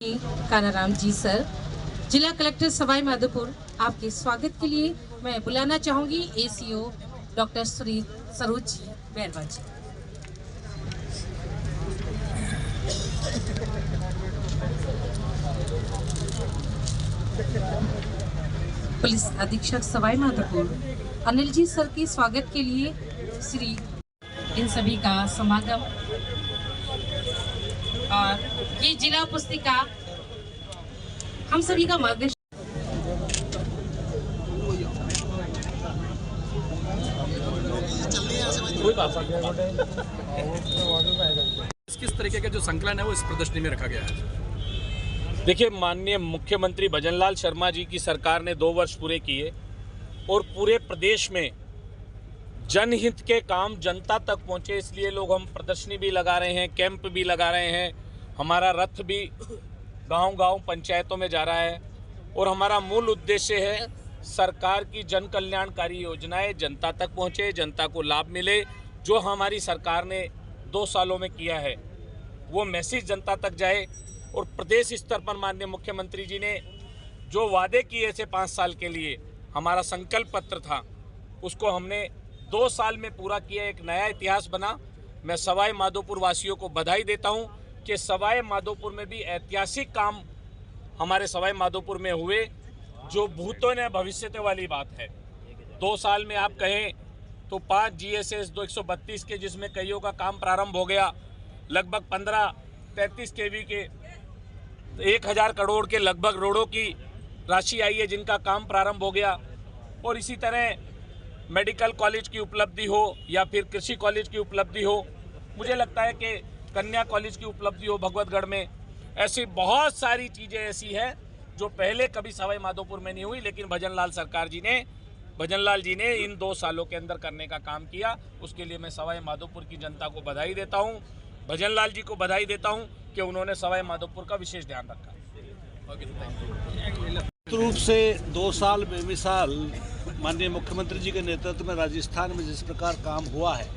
कानाराम जी sir, जिला collector Sawai Madhopur, आपके स्वागत के लिए मैं बुलाना चाहूंगी एसीओ डॉक्टर श्री सरोज जी बैरवा जी। पुलिस अधीक्षक सवाई माधोपुर अनिल जी सर के स्वागत के लिए श्री इन सभी का समागम और ये जिला पुस्तिका हम सभी का मार्गदर्शन। किस तरीके का जो संकलन है वो इस प्रदर्शनी में रखा गया है? देखिए, माननीय मुख्यमंत्री भजनलाल शर्मा जी की सरकार ने 2 वर्ष पूरे किए और पूरे प्रदेश में जनहित के काम जनता तक पहुंचे, इसलिए लोग हम प्रदर्शनी भी लगा रहे हैं, कैंप भी लगा रहे हैं, हमारा रथ भी गांव-गांव पंचायतों में जा रहा है और हमारा मूल उद्देश्य है सरकार की जन कल्याणकारी योजनाएं जनता तक पहुंचे, जनता को लाभ मिले। जो हमारी सरकार ने 2 सालों में किया है वो मैसेज जनता तक जाए और प्रदेश स्तर पर माननीय मुख्यमंत्री जी ने जो वादे किए थे 5 साल के लिए, हमारा संकल्प पत्र था, उसको हमने 2 साल में पूरा किया, एक नया इतिहास बना। मैं सवाई माधोपुर वासियों को बधाई देता हूं कि सवाई माधोपुर में भी ऐतिहासिक काम हमारे सवाई माधोपुर में हुए, जो भूतों ने भविष्य वाली बात है। 2 साल में आप कहें तो 5 GSS 232 के, जिसमें कईयों का काम प्रारंभ हो गया, लगभग 15-33 kV के 1000 करोड़ के लगभग रोडों की राशि आई है जिनका काम प्रारंभ हो गया। और इसी तरह मेडिकल कॉलेज की उपलब्धि हो या फिर कृषि कॉलेज की उपलब्धि हो, मुझे लगता है कि कन्या कॉलेज की उपलब्धि हो भगवतगढ़ में, ऐसी बहुत सारी चीज़ें ऐसी हैं जो पहले कभी सवाई माधोपुर में नहीं हुई, लेकिन भजनलाल जी ने इन 2 सालों के अंदर करने का काम किया। उसके लिए मैं सवाई माधोपुर की जनता को बधाई देता हूँ, भजनलाल जी को बधाई देता हूँ कि उन्होंने सवाई माधोपुर का विशेष ध्यान रखा। रूप से 2 साल बेमिसाल माननीय मुख्यमंत्री जी के नेतृत्व में राजस्थान में जिस प्रकार काम हुआ है,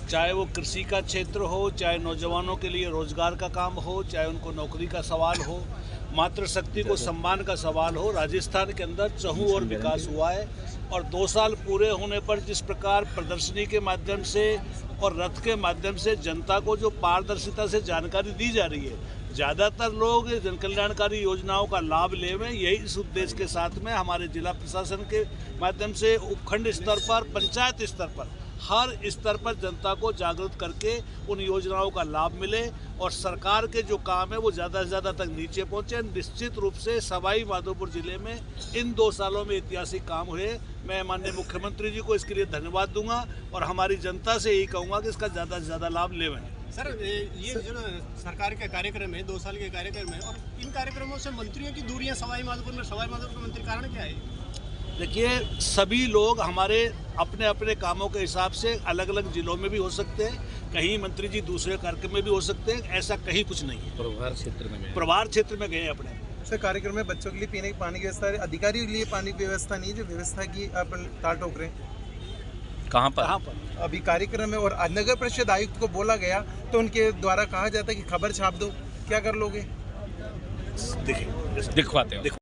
चाहे वो कृषि का क्षेत्र हो, चाहे नौजवानों के लिए रोजगार का काम हो, चाहे उनको नौकरी का सवाल हो, मातृशक्ति को सम्मान का सवाल हो, राजस्थान के अंदर चहुँ और विकास हुआ है। और 2 साल पूरे होने पर जिस प्रकार प्रदर्शनी के माध्यम से और रथ के माध्यम से जनता को जो पारदर्शिता से जानकारी दी जा रही है, ज़्यादातर लोग जन कल्याणकारी योजनाओं का लाभ लेवें, यही इस उद्देश्य के साथ में हमारे जिला प्रशासन के माध्यम से उपखंड स्तर पर, पंचायत स्तर पर, हर स्तर पर जनता को जागरूक करके उन योजनाओं का लाभ मिले और सरकार के जो काम है वो ज़्यादा से ज़्यादा तक नीचे पहुँचे। निश्चित रूप से सवाई माधोपुर जिले में इन 2 सालों में ऐतिहासिक काम हुए। मैं माननीय मुख्यमंत्री जी को इसके लिए धन्यवाद दूंगा और हमारी जनता से यही कहूँगा कि इसका ज़्यादा से ज़्यादा लाभ लेवें। सर, ये जो सरकार के कार्यक्रम है, 2 साल के कार्यक्रम है, और इन कार्यक्रमों से मंत्रियों की दूरियां सवाई माधोपुर का मंत्री कारण क्या है? देखिए, सभी लोग हमारे अपने अपने कामों के हिसाब से अलग अलग जिलों में भी हो सकते हैं, कहीं मंत्री जी दूसरे कार्यक्रम में भी हो सकते हैं, ऐसा कहीं कुछ नहीं है। प्रभार क्षेत्र में गए अपने। सर, कार्यक्रम में बच्चों के लिए पीने की पानी की व्यवस्था, अधिकारियों के लिए पानी की व्यवस्था नहीं, जो व्यवस्था की आप ताल ठोक रहे हैं। कहाँ पर? अभी कार्यक्रम में और नगर परिषद आयुक्त को बोला गया तो उनके द्वारा कहा जाता है कि खबर छाप दो, क्या कर लोगे? दिखवाते हो।